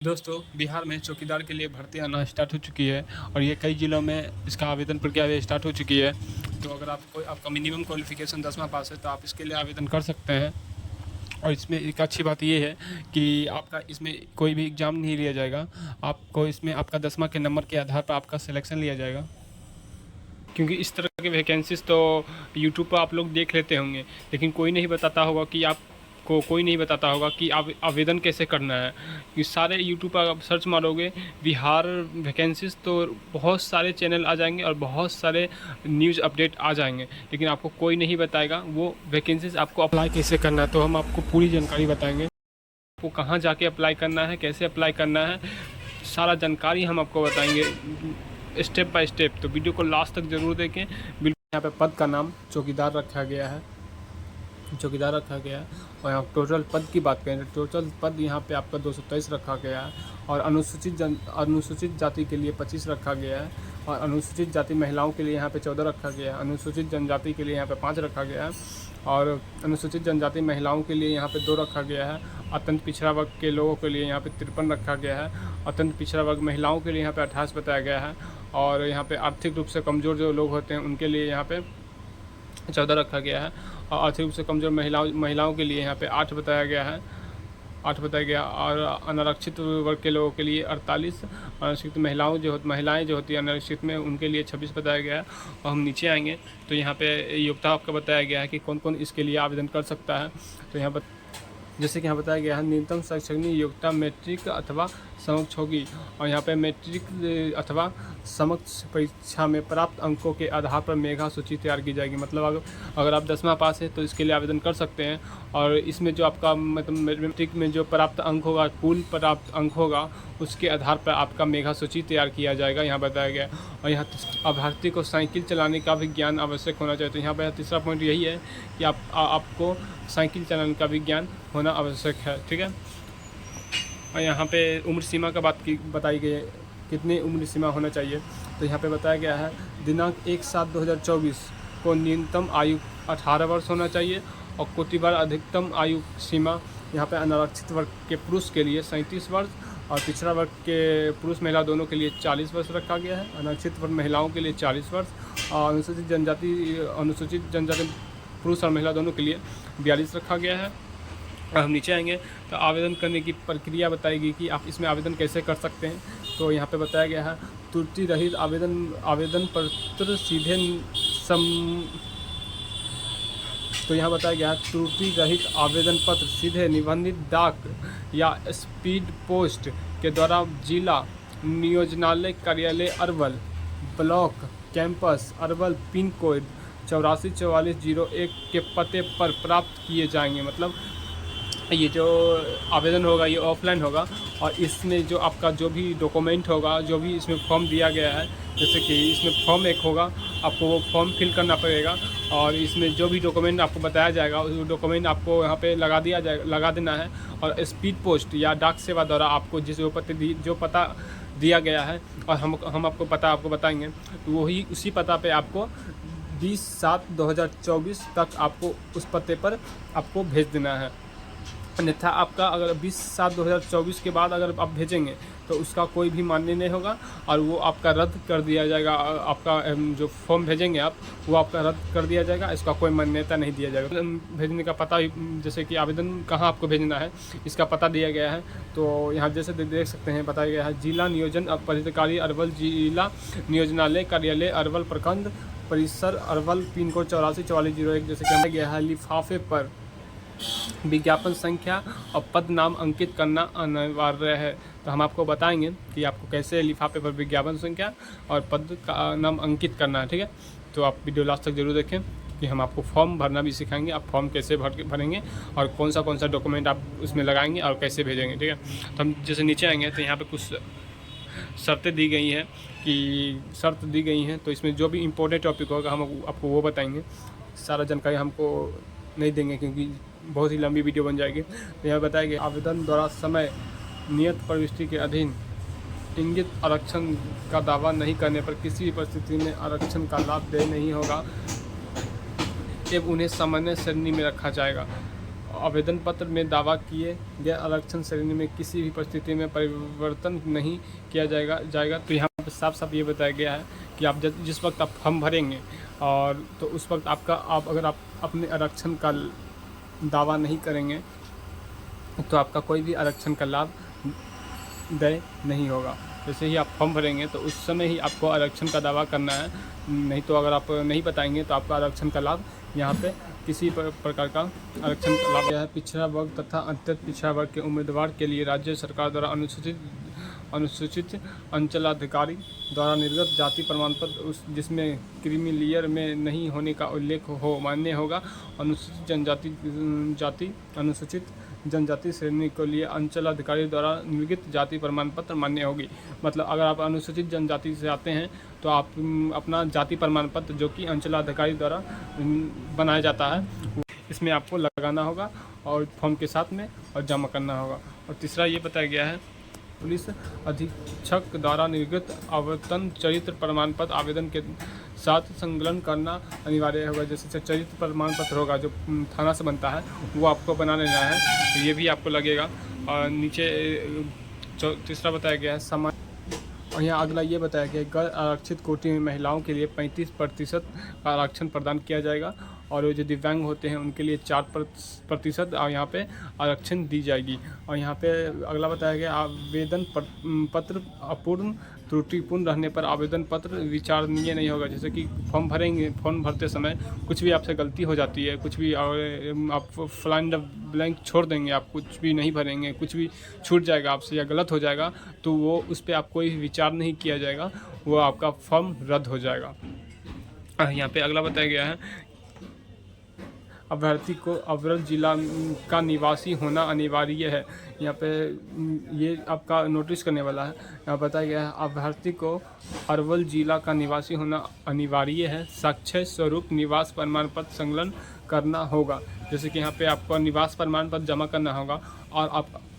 दोस्तों, बिहार में चौकीदार के लिए भर्ती आना स्टार्ट हो चुकी है और ये कई ज़िलों में इसका आवेदन प्रक्रिया स्टार्ट हो चुकी है। तो अगर आपका मिनिमम क्वालिफ़िकेशन 10वां पास है तो आप इसके लिए आवेदन कर सकते हैं। और इसमें एक अच्छी बात ये है कि आपका इसमें कोई भी एग्ज़ाम नहीं लिया जाएगा। आपको इसमें आपका 10वां के नंबर के आधार पर आपका सिलेक्शन लिया जाएगा। क्योंकि इस तरह के वैकेंसीज़ तो यूट्यूब पर आप लोग देख लेते होंगे, लेकिन कोई नहीं बताता होगा कि कोई नहीं बताता होगा कि आवेदन कैसे करना है। कि सारे यूट्यूब पर आप सर्च मारोगे बिहार वैकेंसीज़ तो बहुत सारे चैनल आ जाएंगे और बहुत सारे न्यूज़ अपडेट आ जाएंगे, लेकिन आपको कोई नहीं बताएगा वो वैकेंसीज़ आपको अप्लाई कैसे करना है। तो हम आपको पूरी जानकारी बताएंगे, आपको कहाँ जाके अप्लाई करना है, कैसे अप्लाई करना है, सारा जानकारी हम आपको बताएंगे स्टेप बाय स्टेप। तो वीडियो को लास्ट तक ज़रूर देखें। बिल्कुल यहाँ पे पद का नाम चौकीदार रखा गया है, और यहाँ टोटल पद की बात करें तो टोटल पद यहाँ पे आपका 223 रखा गया है। और अनुसूचित जाति के लिए 25 रखा गया है, और अनुसूचित जाति महिलाओं के लिए यहाँ पे 14 रखा गया है। अनुसूचित जनजाति के लिए यहाँ पे 5 रखा गया है, और अनुसूचित जनजाति महिलाओं के लिए यहाँ पे 2 रखा गया है। अत्यंत पिछड़ा वर्ग के लोगों के लिए यहाँ पे 53 रखा गया है। अत्यंत पिछड़ा वर्ग महिलाओं के लिए यहाँ पे 28 बताया गया है। और यहाँ पे आर्थिक रूप से कमज़ोर जो लोग होते हैं उनके लिए यहाँ पे 14 रखा गया है। और आर्थिक रूप से कमज़ोर महिलाओं के लिए यहाँ पे 8 बताया गया है, 8 बताया गया। और अनारक्षित वर्ग के लोगों के लिए 48, अनारक्षित महिलाएं जो होती है अनारक्षित में उनके लिए 26 बताया गया है। और हम नीचे आएंगे तो यहाँ पे योग्यता आपका बताया गया है कि कौन कौन इसके लिए आवेदन कर सकता है। तो यहाँ पर जैसे कि यहाँ बताया गया है, न्यूनतम शैक्षणिक योग्यता मैट्रिक अथवा समकक्ष होगी। और यहाँ पे मैट्रिक अथवा समकक्ष परीक्षा में प्राप्त अंकों के आधार पर मेधा सूची तैयार की जाएगी। मतलब अगर आप 10वां पास है तो इसके लिए आवेदन कर सकते हैं। और इसमें जो आपका मतलब मैट्रिक में जो प्राप्त अंक होगा, कुल प्राप्त अंक होगा, उसके आधार पर आपका मेधा सूची तैयार किया जाएगा, यहाँ बताया गया। और यहाँ अभ्यर्थी को साइकिल चलाने का भी ज्ञान आवश्यक होना चाहिए। तो यहाँ पर तीसरा पॉइंट यही है कि आपको साइकिल चलाने का भी ज्ञान होना आवश्यक है, ठीक है। और यहाँ पे उम्र सीमा का बताई गई है, कितनी उम्र सीमा होना चाहिए। तो यहाँ पे बताया गया है दिनांक 1/7/2024 को न्यूनतम आयु 18 वर्ष होना चाहिए। और कोटिवार अधिकतम आयु सीमा यहाँ पे अनारक्षित वर्ग के पुरुष के लिए 37 वर्ष और पिछड़ा वर्ग के पुरुष महिला दोनों के लिए 40 वर्ष रखा गया है। अनारक्षित वर्ग महिलाओं के लिए 40 वर्ष और अनुसूचित जनजाति पुरुष और महिला दोनों के लिए 42 रखा गया है। और हम नीचे आएंगे तो आवेदन करने की प्रक्रिया बताएगी कि आप इसमें आवेदन कैसे कर सकते हैं। तो यहाँ पे बताया गया है त्रुटि रहित आवेदन पत्र सीधे तो यहाँ बताया गया है त्रुटि रहित आवेदन पत्र सीधे निबंधित डाक या स्पीड पोस्ट के द्वारा जिला नियोजनालय कार्यालय Arwal, block campus Arwal, pin code 844401 के पते पर प्राप्त किए जाएंगे। मतलब ये जो आवेदन होगा ये ऑफलाइन होगा, और इसमें जो आपका जो भी डॉक्यूमेंट होगा, जो भी इसमें फॉर्म दिया गया है, जैसे कि इसमें फॉर्म एक होगा, आपको वो फॉर्म फिल करना पड़ेगा। और इसमें जो भी डॉक्यूमेंट आपको बताया जाएगा उस डॉक्यूमेंट आपको यहाँ पे लगा देना है। और स्पीड पोस्ट या डाक सेवा द्वारा आपको जो पता दिया गया है और हम आपको बताएंगे, तो वही उसी पता पे आपको 20/7/2024 तक आपको उस पते पर आपको भेज देना है। अन्यथा आपका अगर 20/7/2024 के बाद अगर आप भेजेंगे तो उसका कोई भी मान्य नहीं होगा और वो आपका रद्द कर दिया जाएगा। आपका जो फॉर्म भेजेंगे आप वो आपका रद्द कर दिया जाएगा, इसका कोई मान्यता नहीं दिया जाएगा। भेजने का पता जैसे कि आवेदन कहाँ आपको भेजना है इसका पता दिया गया है। तो यहाँ जैसे देख सकते हैं बताया गया है जिला नियोजन पदाधिकारी अरवल, जिला नियोजनालय कार्यालय अरवल, प्रखंड परिसर अरवल, पिन कोड 844401। जैसे कि हमें गया है लिफाफे पर विज्ञापन संख्या और पद नाम अंकित करना अनिवार्य है। तो हम आपको बताएंगे कि आपको कैसे लिफाफे पर विज्ञापन संख्या और पद का नाम अंकित करना है, ठीक है। तो आप वीडियो लास्ट तक जरूर देखें कि हम आपको फॉर्म भरना भी सिखाएंगे, आप फॉर्म कैसे भरेंगे और कौन सा डॉक्यूमेंट आप उसमें लगाएंगे और कैसे भेजेंगे, ठीक है। तो हम जैसे नीचे आएंगे तो यहाँ पर कुछ शर्तें दी गई हैं तो इसमें जो भी इम्पोर्टेंट टॉपिक होगा हम आपको वो बताएंगे। सारा जानकारी हमको नहीं देंगे क्योंकि बहुत ही लंबी वीडियो बन जाएगी। तो यहाँ बताया गया आवेदन द्वारा समय नियत प्रविष्टि के अधीन इंगित आरक्षण का दावा नहीं करने पर किसी भी परिस्थिति में आरक्षण का लाभ देय नहीं होगा एवं उन्हें सामान्य श्रेणी में रखा जाएगा। आवेदन पत्र में दावा किए गए आरक्षण श्रेणी में किसी भी परिस्थिति में परिवर्तन नहीं किया जाएगा। तो यहाँ पर साफ साफ ये बताया गया है कि आप जिस वक्त आप फॉर्म भरेंगे और तो उस वक्त अगर आप अपने आरक्षण का दावा नहीं करेंगे तो आपका कोई भी आरक्षण का लाभ देय नहीं होगा। जैसे ही आप फॉर्म भरेंगे तो उस समय ही आपको आरक्षण का दावा करना है, नहीं तो अगर आप नहीं बताएंगे तो आपका आरक्षण का लाभ यहाँ पे किसी प्रकार का आरक्षण का लाभ है। पिछड़ा वर्ग तथा अत्यंत पिछड़ा वर्ग के उम्मीदवार के लिए राज्य सरकार द्वारा अनुसूचित अंचलाधिकारी द्वारा निर्गत जाति प्रमाण पत्र जिसमें क्रीमी लेयर में नहीं होने का उल्लेख हो मान्य होगा। अनुसूचित जनजाति श्रेणी के लिए अंचल अधिकारी द्वारा निर्गत जाति प्रमाण पत्र मान्य होगी। मतलब अगर आप अनुसूचित जनजाति से आते हैं तो आप अपना जाति प्रमाण पत्र जो कि अंचल अधिकारी द्वारा बनाया जाता है इसमें आपको लगाना होगा और फॉर्म के साथ में और जमा करना होगा। और तीसरा ये बताया गया है पुलिस अधीक्षक द्वारा निर्गत आवर्तन चरित्र प्रमाण पत्र आवेदन के साथ संकलन करना अनिवार्य होगा। जैसे चरित्र प्रमाण पत्र होगा जो थाना से बनता है वो आपको बना लेना है, तो ये भी आपको लगेगा। और नीचे तीसरा बताया गया है समाज। और यहाँ अगला ये बताया गया है गैर आरक्षित कोटि में महिलाओं के लिए 35% का आरक्षण प्रदान किया जाएगा और जो दिव्यांग होते हैं उनके लिए 4% यहाँ पे आरक्षण दी जाएगी। और यहाँ पे अगला बताया गया आवेदन पत्र अपूर्ण त्रुटिपूर्ण रहने पर आवेदन पत्र विचारणीय नहीं होगा। जैसे कि फॉर्म भरते समय कुछ भी आपसे गलती हो जाती है, कुछ भी आप फ्लाइंड ब्लैंक छोड़ देंगे, आप कुछ भी नहीं भरेंगे, कुछ भी छूट जाएगा आपसे या गलत हो जाएगा तो वो उस पर आप कोई विचार नहीं किया जाएगा, वो आपका फॉर्म रद्द हो जाएगा। यहाँ पे अगला बताया गया है अभ्यर्थी को अरवल जिला का निवासी होना अनिवार्य है। यहाँ पे ये आपका नोटिस करने वाला है। यहाँ बताया गया है अभ्यर्थी को अरवल जिला का निवासी होना अनिवार्य है। साक्ष्य स्वरूप निवास प्रमाण पत्र संकलन करना होगा। जैसे कि यहाँ पे आपको निवास प्रमाण पत्र जमा करना होगा और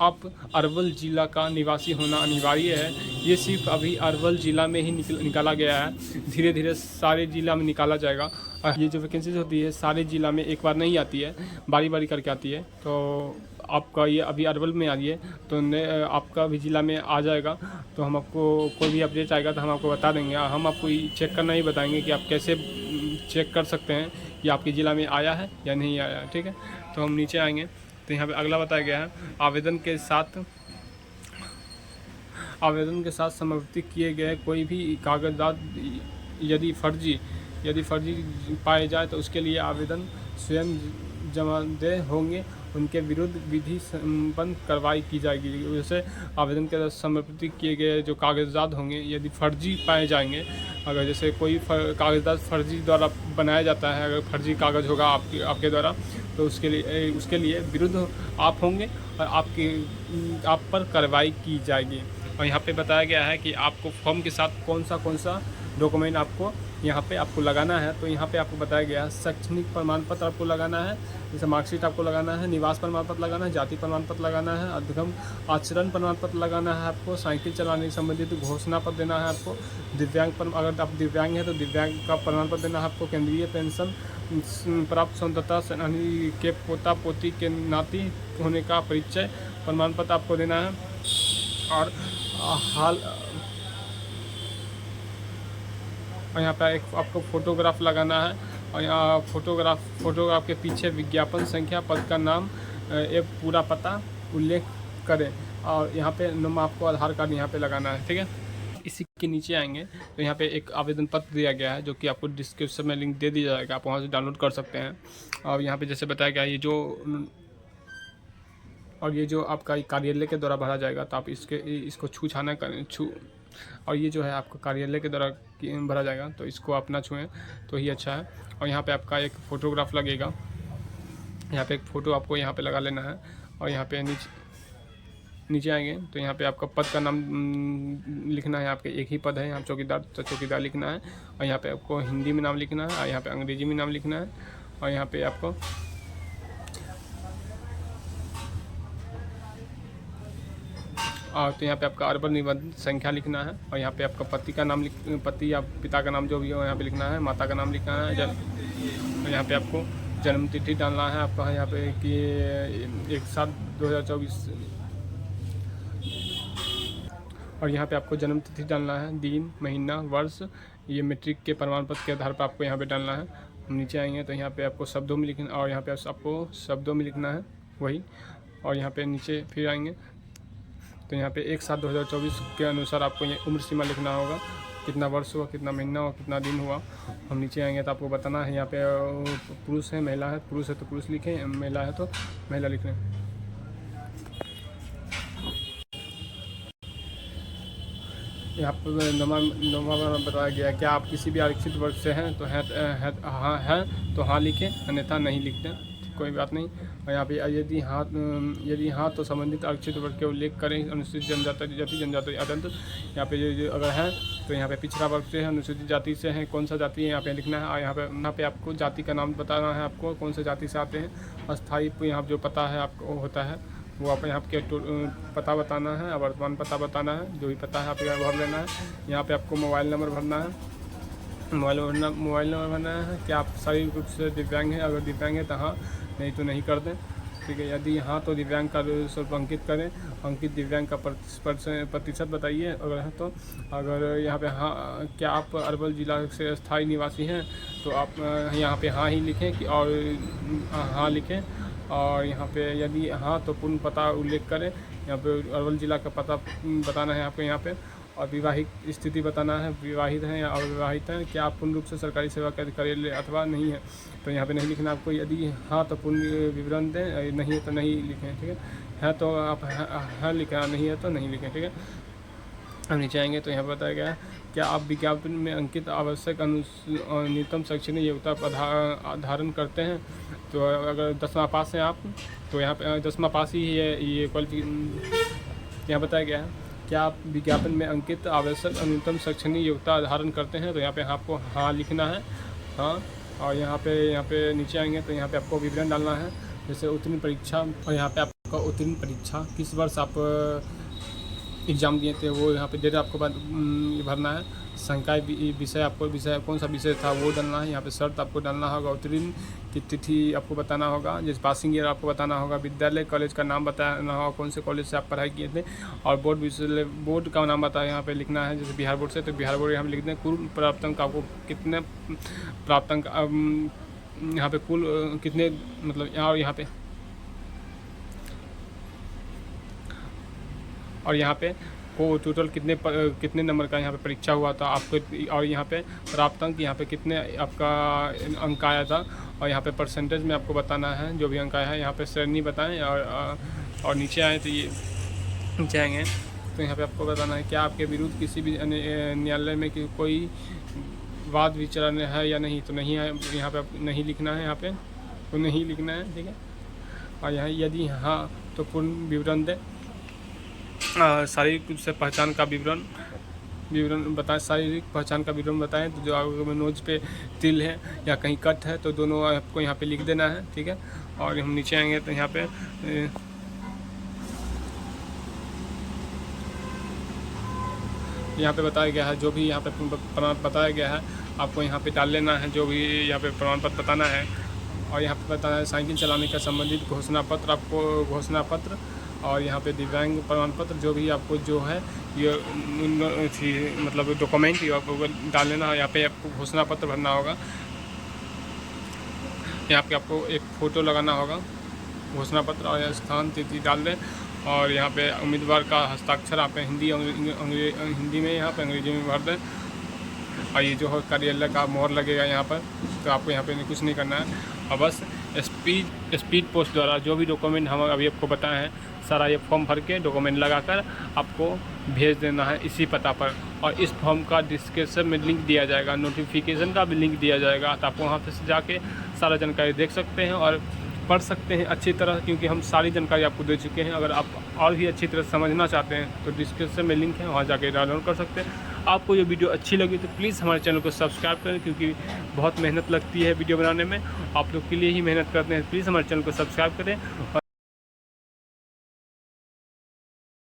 आप अरवल जिला का निवासी होना अनिवार्य है। ये सिर्फ अभी अरवल जिला में ही निकाला गया है, धीरे धीरे सारे जिला में निकाला जाएगा। और ये जो वैकेंसीज होती है सारे जिला में एक बार नहीं आती है, बारी बारी करके आती है। तो आपका ये अभी अरवल में आ रही है तो आपका भी ज़िला में आ जाएगा। तो हम आपको कोई भी अपडेट आएगा तो हम आपको बता देंगे। हम आपको चेक करना ही बताएंगे कि आप कैसे चेक कर सकते हैं कि आपके ज़िला में आया है या नहीं आया है। ठीक है, तो हम नीचे आएंगे तो यहाँ पे अगला बताया गया है आवेदन के साथ समर्पित किए गए कोई भी कागजात यदि फर्जी पाए जाए तो उसके लिए आवेदन स्वयं जमादेह होंगे, उनके विरुद्ध विधि संपन्न कार्रवाई की जाएगी। जैसे आवेदन के समर्पित किए गए जो कागजात होंगे यदि फर्जी पाए जाएंगे, अगर जैसे कोई कागजात फर्जी द्वारा बनाया जाता है, अगर फर्जी कागज़ होगा आपके द्वारा तो उसके लिए विरुद्ध आप होंगे और आप पर कार्रवाई की जाएगी। और यहाँ पे बताया गया है कि आपको फॉर्म के साथ कौन सा डॉक्यूमेंट आपको यहाँ पे आपको लगाना है। तो यहाँ पे आपको बताया गया है शैक्षणिक प्रमाण पत्र आपको लगाना है, जैसे मार्कशीट आपको लगाना है, निवास प्रमाण पत्र लगाना है, जाति प्रमाण पत्र लगाना है, अधिगम आचरण प्रमाण पत्र लगाना है, आपको साइकिल चलाने से संबंधित घोषणा पत्र देना है, आपको अगर आप दिव्यांग हैं तो दिव्यांग का प्रमाण पत्र देना है, आपको केंद्रीय पेंशन प्राप्त स्वतंत्रता सेनानी के पोता पोती के नाती होने का परिचय प्रमाण पत्र आपको देना है। और यहाँ पे एक आपको फोटोग्राफ लगाना है और यहाँ फोटोग्राफ के पीछे विज्ञापन संख्या, पद का नाम, एक पूरा पता उल्लेख करें और यहाँ पे आपको आधार कार्ड यहाँ पे लगाना है। ठीक है, इसी के नीचे आएंगे तो यहाँ पे एक आवेदन पत्र दिया गया है जो कि आपको डिस्क्रिप्शन में लिंक दे दिया जाएगा, आप वहाँ से डाउनलोड कर सकते हैं। और यहाँ पे जैसे बताया गया ये जो आपका कार्यालय के द्वारा भरा जाएगा तो आप इसको छूछाना करें और ये जो है आपका कार्यालय के द्वारा भरा जाएगा तो इसको आप ना छुएं तो ही अच्छा है। और यहाँ पे आपका एक फ़ोटोग्राफ लगेगा, यहाँ पे एक फ़ोटो आपको यहाँ पे लगा लेना है। और यहाँ पे नीचे आएंगे तो यहाँ पे आपका पद का नाम लिखना है। आपके एक ही पद है, यहाँ चौकीदार लिखना है और यहाँ पे आपको हिंदी में नाम लिखना है और यहाँ पे अंग्रेजी में नाम लिखना है। और यहाँ पे आपको तो यहाँ पे आपका अर्बन निबंधन संख्या लिखना है और यहाँ पे आपका पति या पिता का नाम जो भी हो यहाँ पे लिखना है, माता का नाम लिखना है और यहाँ पे आपको जन्म तिथि डालना है आपका यहाँ पे कि 1/7/2024, और यहाँ पे आपको जन्म तिथि डालना है, दिन, महीना, वर्ष, ये मैट्रिक के प्रमाण पत्र के आधार पर आपको यहाँ पे डालना है। हम नीचे आएंगे तो यहाँ पे आपको शब्दों में लिखना, और यहाँ पे आपको शब्दों में लिखना है वही, और यहाँ पे नीचे फिर आएंगे तो यहाँ पे 1/7/2024 के अनुसार आपको ये उम्र सीमा लिखना होगा, कितना वर्ष हुआ, कितना महीना हुआ, कितना दिन हुआ। हम नीचे आएंगे तो आपको बताना है यहाँ पे पुरुष है, महिला है, पुरुष है तो पुरुष लिखें, महिला है तो महिला लिखें। यहाँ पर नंबर बताया गया है, क्या आप किसी भी आरक्षित वर्ग से हैं तो हैं तो हाँ लिखें, अन्यथा नहीं लिख दें, कोई बात नहीं। और यहाँ पे यदि हाँ तो संबंधित आरक्षित वर्ग के उल्लेख करें, अनुसूचित जनजाति अत्यंत। यहाँ पे जो अगर है तो यहाँ पे पिछड़ा वर्ग से है, अनुसूचित जाति से है, कौन सा जाति है यहाँ पे लिखना है। और यहाँ पे आपको जाति का नाम बताना है, आपको कौन सा जाति से आते हैं। अस्थायी यहाँ जो पता है आपको होता है वो आप यहाँ के पता बताना है, वर्तमान पता बताना है, जो भी पता है आप यहाँ भर लेना है। यहाँ पे आपको मोबाइल नंबर भरना है, मोबाइल नंबर भरना है। क्या आप शारीरिक रूप से दिव्यांग हैं, अगर दिव्यांग है तो हाँ, नहीं तो नहीं कर दें, ठीक है। यदि हाँ तो दिव्यांग का स्वरूप अंकित करें, अंकित दिव्यांग का प्रतिशत बताइए अगर है तो। अगर यहाँ पे हाँ, क्या आप अरवल जिला से स्थायी निवासी हैं तो आप यहाँ पे हाँ ही लिखें कि और हाँ लिखें। और यहाँ पे यदि हाँ तो पूर्ण पता उल्लेख करें, यहाँ पे अरवल जिला का पता बताना है आपको यहाँ पे। और विवाहित स्थिति बताना है, विवाहित हैं या अविवाहित हैं। क्या आप पूर्ण रूप से सरकारी सेवा के अधिकारी अथवा नहीं है तो यहाँ पे नहीं लिखना आपको। यदि हाँ तो पूर्ण विवरण दें, नहीं है तो नहीं लिखें, ठीक है तो आप हाँ लिखें, नहीं है तो नहीं लिखें, ठीक है। हम नीचे आएंगे तो यहाँ पर बताया गया है, क्या आप विज्ञापन में अंकित आवश्यक न्यूनतम शैक्षणिक योग्यता धारण करते हैं। तो अगर 10वां पास हैं आप तो यहाँ पे 10वां पास ही है ये क्वालिफिकेशन। यहाँ बताया गया है, क्या आप विज्ञापन में अंकित आवश्यक न्यूनतम शैक्षणिक योग्यता धारण करते हैं तो यहाँ पे आपको हाँ लिखना है, हाँ। और यहाँ पे नीचे आएंगे तो यहाँ पे आपको विवरण डालना है, जैसे उत्तीर्ण परीक्षा, और यहाँ पे आपका उत्तीर्ण परीक्षा किस वर्ष आप एग्ज़ाम दिए थे वो यहाँ पे डेट आपको भरना है। संकाय विषय आपको कौन सा विषय था वो डालना है। यहाँ पे शर्त आपको डालना होगा, उत्तीर्ण की तिथि आपको बताना होगा, जैसे पासिंग ईयर आपको बताना होगा, विद्यालय कॉलेज का नाम बताना होगा, कौन से कॉलेज से आप पढ़ाई किए थे, और बोर्ड का नाम बताया यहाँ पे लिखना है। जैसे बिहार बोर्ड से तो बिहार बोर्ड यहाँ पे लिख दें। कुल प्राप्तांक आपको कितने प्राप्तांक यहाँ पे कुल कितने मतलब यहाँ पे और यहाँ पे को टोटल कितने नंबर का यहाँ पे परीक्षा हुआ था आपको, और यहाँ पे प्राप्तांक यहाँ पे कितने आपका अंक आया था, और यहाँ पे परसेंटेज में आपको बताना है जो भी अंक आया है। यहाँ पे श्रेणी बताएं, और नीचे आए तो ये नीचे आएंगे तो यहाँ पे आपको बताना है, क्या आपके विरुद्ध किसी भी न्यायालय में कोई वाद विचारण है या नहीं तो नहीं है, यहाँ पे नहीं लिखना है, यहाँ पे तो नहीं लिखना है, ठीक है। और यहाँ यदि हाँ तो पूर्ण विवरण दें, शारीरिक रूप से पहचान का विवरण बताएं, शारीरिक पहचान का विवरण बताएं। तो जो अगर नोज पे तिल है या कहीं कट है तो दोनों आपको यहाँ पे लिख देना है, ठीक है। और हम नीचे आएंगे तो यहाँ पे बताया गया है, जो भी यहाँ पे प्रमाण बताया गया है आपको यहाँ पे डाल लेना है, जो भी यहाँ पे प्रमाण पत्र बताना है। और यहाँ पे बताना है साइकिल चलाने का संबंधित घोषणा पत्र, और यहाँ पे दिव्यांग प्रमाण पत्र, जो भी आपको जो है ये मतलब डॉक्यूमेंट ये आपको डाल लेना है। यहाँ पे आपको घोषणा पत्र भरना होगा, यहाँ पे आपको एक फ़ोटो लगाना होगा, घोषणा पत्र, और स्थान तिथि डाल दें। और यहाँ पे उम्मीदवार का हस्ताक्षर आप हिंदी में यहाँ पे अंग्रेजी में भर दें। और ये जो है कार्यालय का मोहर लगेगा यहाँ पर, तो आपको यहाँ पे कुछ नहीं करना है, और बस स्पीड पोस्ट द्वारा जो भी डॉक्यूमेंट हम अभी आपको बताए हैं सारा ये फॉर्म भर के डॉक्यूमेंट लगाकर आपको भेज देना है इसी पता पर। और इस फॉर्म का डिस्क्रिप्शन में लिंक दिया जाएगा, नोटिफिकेशन का भी लिंक दिया जाएगा, तो आपको वहाँ पे जाके सारा जानकारी देख सकते हैं और पढ़ सकते हैं अच्छी तरह, क्योंकि हम सारी जानकारी आपको दे चुके हैं। अगर आप और भी अच्छी तरह समझना चाहते हैं तो डिस्क्रिप्शन में लिंक है, वहाँ जाके डाउनलोड कर सकते हैं। आपको ये वीडियो अच्छी लगी तो प्लीज़ हमारे चैनल को सब्सक्राइब करें, क्योंकि बहुत मेहनत लगती है वीडियो बनाने में, आप लोग के लिए ही मेहनत करते हैं। प्लीज़ हमारे चैनल को सब्सक्राइब करें।